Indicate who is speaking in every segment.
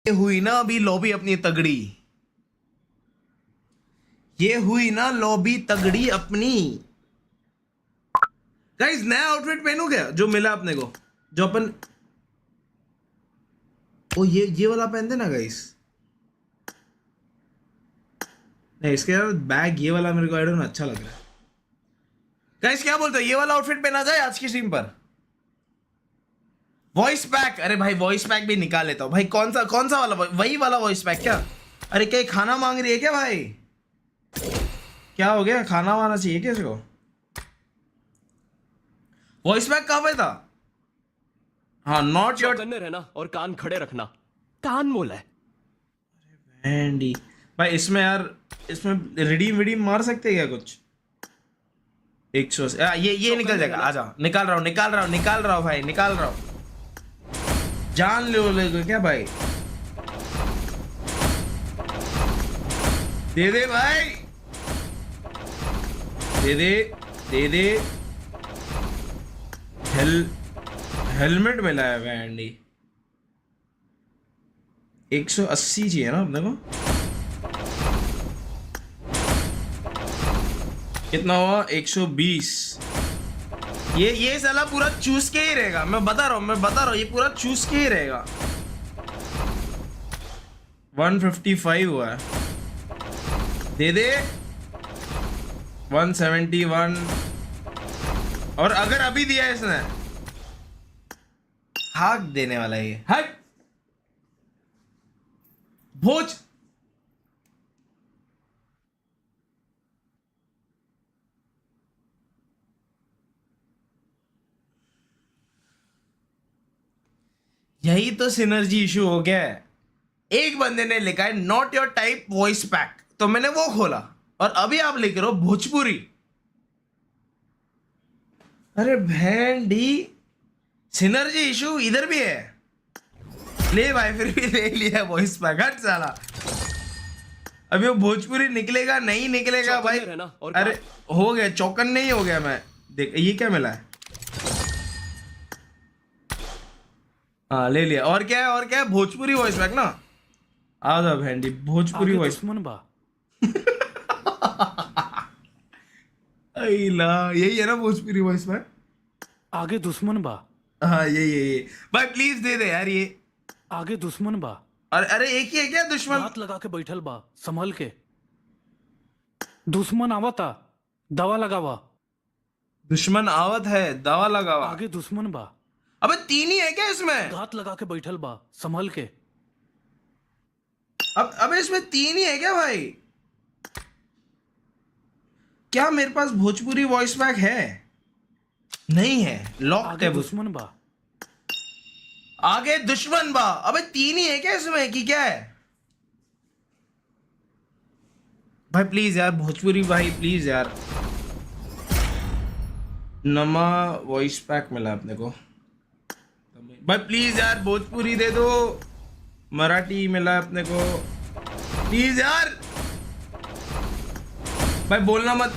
Speaker 1: ये हुई ना अभी लॉबी अपनी तगड़ी, ये हुई ना लॉबी तगड़ी अपनी। गाइस नया आउटफिट पहनू क्या जो मिला अपने को, जो अपन ओ ये वाला पहनते ना गाइस। नहीं इसके यार बैग ये वाला मेरे को आई डोंट नो अच्छा लग रहा है। गाइस क्या बोलते हो ये वाला आउटफिट पहना जाए आज की स्ट्रीम पर? वॉइस पैक, अरे भाई वॉइस पैक भी निकाल लेता हूँ भाई। कौन सा वाला, वही वाला वॉइस पैक क्या? अरे क्या खाना मांग रही है क्या भाई? क्या हो गया, खाना वाना चाहिए क्या इसको? वॉइस पैक कहाँ पे था? हाँ नॉट योर
Speaker 2: चौकन्ने रहना और कान खड़े रखना। कान बोला है
Speaker 1: एंडी भाई। इसमें यार इसमें रिडीम मार सकते हैं क्या कुछ? 100 ये निकल जाएगा। आ जाओ, निकाल रहा हूँ भाई, निकाल रहा हूँ। जान ले क्या भाई? दे दे भाई, दे दे। हेलमेट मिला है वैंडी। 180 चाहिए ना अपने को। कितना हुआ? 120। ये साला पूरा चूस के ही रहेगा, मैं बता रहा हूँ ये पूरा चूस के ही रहेगा। 155 हुआ है, दे दे। 171। और अगर अभी दिया है इसने, हाक देने वाला है ये। हट भोज। यही तो सिनर्जी इशू हो गया है। एक बंदे ने लिखा है not your type voice pack, तो मैंने वो खोला और अभी आप लिख रहे हो भोजपुरी। अरे भेंडी, सिनर्जी इशू इधर भी है। ले भाई, फिर भी ले लिया वॉइस पैक। हट साला, अभी वो भोजपुरी निकलेगा नहीं निकलेगा भाई। अरे हो गया, चौकन नहीं हो गया मैं। देख ये क्या मिला है। हाँ ले लिया। और क्या है भोजपुरी वॉइस पैक ना। आ जाओ भेंडी, भोजपुरी वॉइस।
Speaker 3: दुश्मन बा।
Speaker 1: यही है ना भोजपुरी वॉइस पैक।
Speaker 3: आगे दुश्मन बा।
Speaker 1: हाँ यही भाई, प्लीज दे दे यार ये।
Speaker 3: आगे दुश्मन बा।
Speaker 1: अरे एक ही है क्या दुश्मन?
Speaker 3: हाथ लगा के बैठल बा, संभल के। दुश्मन आवता, दवा लगावा।
Speaker 1: दुश्मन आवत है, दवा लगावा।
Speaker 3: आगे दुश्मन बा।
Speaker 1: अबे 3 ही है क्या इसमें?
Speaker 3: हाथ लगा के बैठल बा, संभल के।
Speaker 1: अबे इसमें 3 ही है क्या भाई? क्या मेरे पास भोजपुरी वॉइस पैक है? नहीं है, लॉक
Speaker 3: आगे
Speaker 1: है।
Speaker 3: दुश्मन बा।
Speaker 1: आगे दुश्मन बा। अबे 3 ही है क्या इसमें कि क्या है? भाई प्लीज यार भोजपुरी भाई, प्लीज यार। नमा वॉइस पैक मिला अपने को भाई, प्लीज यार भोजपुरी दे दो। मराठी मिला अपने को, प्लीज यार। भाई बोलना मत।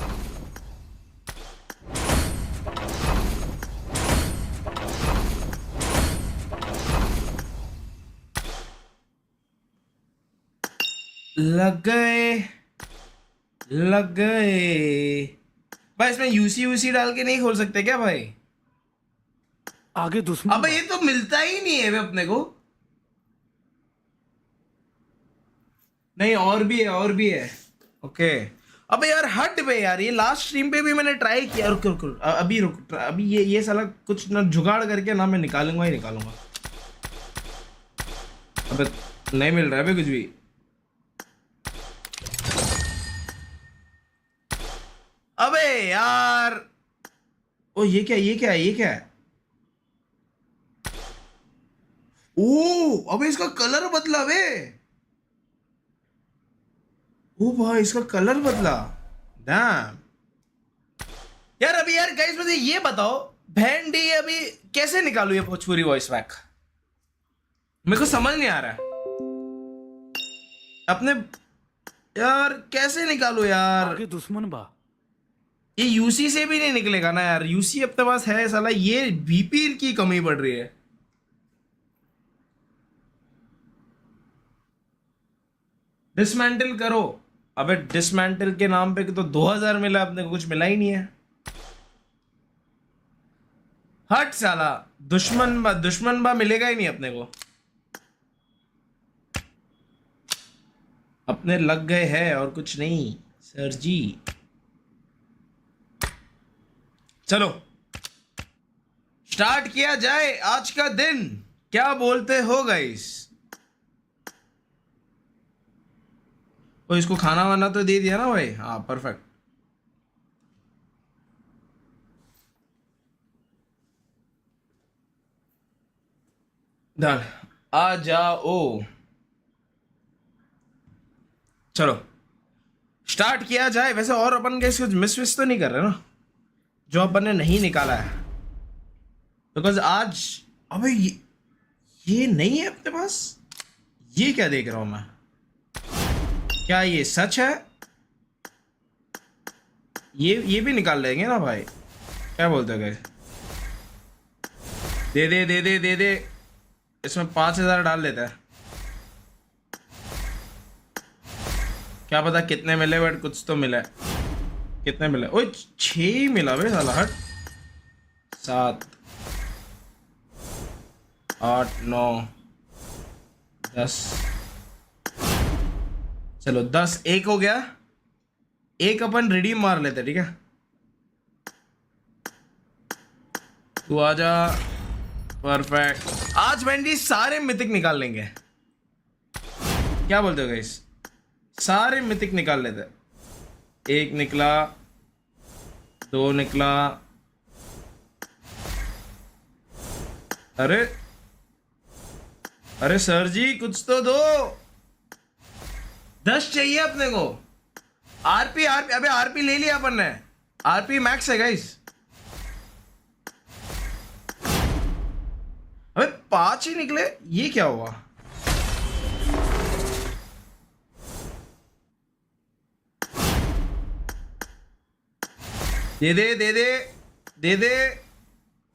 Speaker 1: लग गए भाई। इसमें यूसी डाल के नहीं खोल सकते क्या भाई?
Speaker 3: आगे दुश्मन
Speaker 1: अबे
Speaker 3: बा।
Speaker 1: ये तो मिलता ही नहीं है अपने को। नहीं और भी है। ओके अबे यार हट बे यार, ये लास्ट स्ट्रीम पे भी मैंने ट्राई किया। रुक अभी ये साला कुछ ना जुगाड़ करके ना मैं निकालूंगा। अबे नहीं मिल रहा है कुछ भी। अबे यार, ओ ये क्या है? ओ अबे इसका कलर बदला बे। ओ भाई इसका कलर बदला। डैम यार। अभी यार गाइस मुझे ये बताओ, भेंडी अभी कैसे निकालू ये भोजपुरी वॉइस पैक? मेरे को समझ नहीं आ रहा है अपने। यार कैसे निकालू यार?
Speaker 3: आगे दुश्मन बा।
Speaker 1: ये यूसी से भी नहीं निकलेगा ना यार। यूसी अपने पास है साला, ये वीपी की कमी पड़ रही है। डिसमेंटल करो। अबे डिसमेंटल के नाम पे तो 2000 मिला, अपने को कुछ मिला ही नहीं है। हट साला, दुश्मन बा मिलेगा ही नहीं अपने को। अपने लग गए हैं और कुछ नहीं सर जी। चलो स्टार्ट किया जाए आज का दिन। क्या बोलते हो गाइस? तो इसको खाना वाना तो दे दिया ना भाई? हाँ परफेक्ट। डन, आ जाओ। चलो स्टार्ट किया जाए। वैसे और अपन के कुछ मिस तो नहीं कर रहे ना, जो अपन ने नहीं निकाला है? बिकॉज आज अबे ये नहीं है अपने पास। ये क्या देख रहा हूं मैं? क्या ये सच है? ये भी निकाल लेंगे ना भाई? क्या बोलते हो गाइस? दे दे दे दे दे दे। इसमें 5000 डाल लेता है। क्या पता कितने मिले, बट कुछ तो मिला है। कितने मिले? ओए 6 मिला बे साला। हट। 7 8 9 10। चलो 10 एक हो गया। एक अपन रिडीम मार लेते, ठीक है? तू आजा। परफेक्ट। आज वेंडी सारे मिथिक निकाल लेंगे। क्या बोलते हो गाइस? सारे मिथिक निकाल लेते। एक निकला, 2 निकला। अरे अरे सर जी कुछ तो दो। 10 चाहिए अपने को। आरपी अबे आरपी ले लिया अपन ने। आरपी मैक्स है गाइस। अबे 5 ही निकले, ये क्या हुआ? दे दे दे दे दे दे।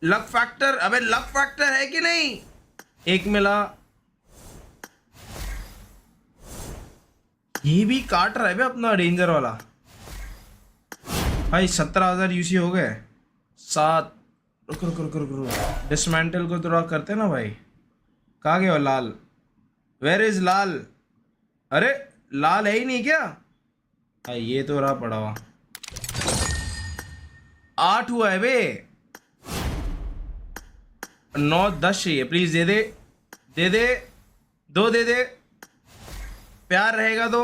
Speaker 1: Luck factor. अबे लक फैक्टर है कि नहीं? एक मिला। ये भी काट रहा है बे अपना डेंजर वाला। भाई 17,000 यूसी हो गए। 7। रुको रुको रुको रुको, डिसमेंटल को थोड़ा करते ना भाई। कहाँ गया लाल? वेयर इज लाल? अरे लाल है ही नहीं क्या? भाई ये तो रहा पड़ा हुआ। 8 हुआ है बे। 9 10 चाहिए, प्लीज दे दे दे दे। 2 दे दे, प्यार रहेगा तो।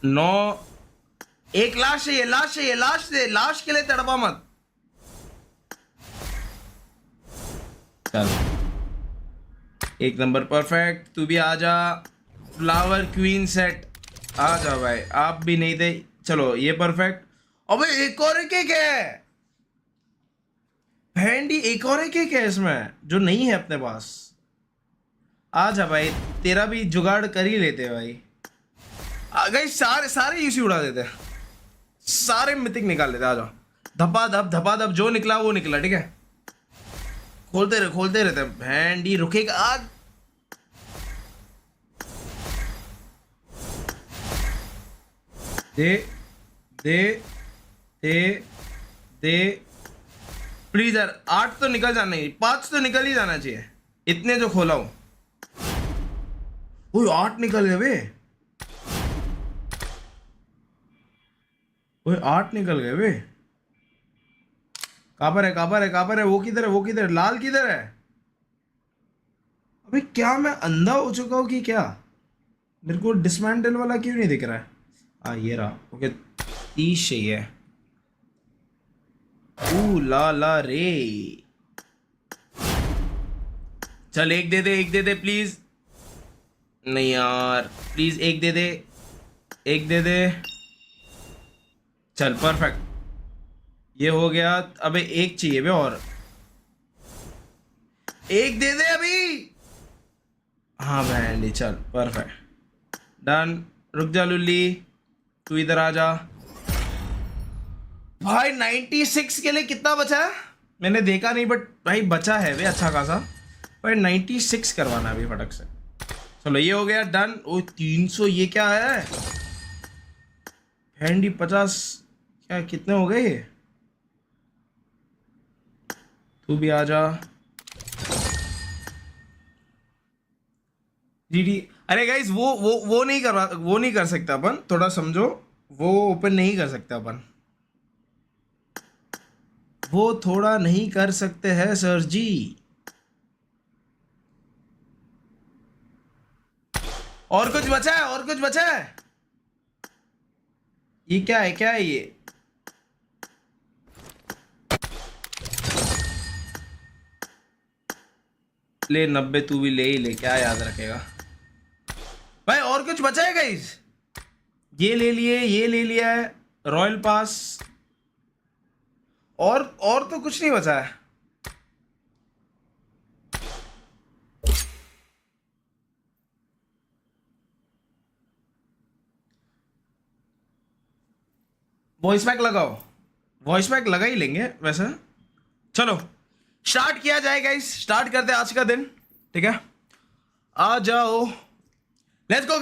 Speaker 1: 9। एक लाश चाहिए, लाश चाहिए, लाश दे। लाश के लिए तड़पा मत। चल एक नंबर परफेक्ट। तू भी आ जा। फ्लावर क्वीन सेट आ जा भाई। आप भी नहीं थे। चलो ये परफेक्ट। अबे एक और एक है हैंडी। एक और एक है इसमें जो नहीं है अपने पास। आ जा भाई, तेरा भी जुगाड़ कर ही लेते हैं भाई। गाइस सारे यूसी उड़ा देते हैं। सारे मिथिक निकाल लेते। आ जाओ। धपा धप जो निकला वो निकला, ठीक है? खोलते रहते। हैंडी रुकेगा आग। दे दे दे दे प्लीज यार। 8 तो निकल जाना ही, 5 तो निकल ही जाना चाहिए। इतने जो खोला हूं। ओए 8 निकल गए बे। ओए 8 निकल गए बे। कहां पर है, कहां पर है, कहां पर है? वो किधर है, वो किधर है? लाल किधर है? अबे क्या मैं अंधा हो चुका हूं कि क्या? मेरे को डिसमेंटल वाला क्यों नहीं दिख रहा है? ये रहा। ओके 30 चाहिए। ला ला रे। चल एक दे दे प्लीज। नहीं यार प्लीज एक दे दे, एक दे दे। चल परफेक्ट, ये हो गया। अबे एक चाहिए बे और। एक दे दे अभी। हाँ बैंडी, चल परफेक्ट डन। रुक जा लुल्ली, तू इधर आ जा भाई। 96 के लिए कितना बचा है मैंने देखा नहीं, बट भाई बचा है वे अच्छा खासा। भाई 96 करवाना अभी फटक से। चलो ये हो गया डन। ओ 300, ये क्या है? हैंडी 50, क्या कितने हो गए ये? तू भी आ जा। जीडी, अरे गाइस वो नहीं करवा, वो नहीं कर सकते अपन, थोड़ा समझो। वो ओपन नहीं कर सकते अपन, वो थोड़ा नहीं कर सकते हैं सर जी। और कुछ बचा है? और कुछ बचा है? ये क्या है? क्या है ये? ले 90, तू भी ले ही ले, क्या याद रखेगा भाई। और कुछ बचा है गाइस? ये ले लिए, ये ले लिया है, रॉयल पास। और तो कुछ नहीं बचा है। वॉइस पैक लगाओ, वॉइस पैक लगा ही लेंगे वैसे। चलो स्टार्ट किया जाए गाइस, स्टार्ट करते हैं आज का दिन। ठीक है, आ जाओ, लेट्स गो।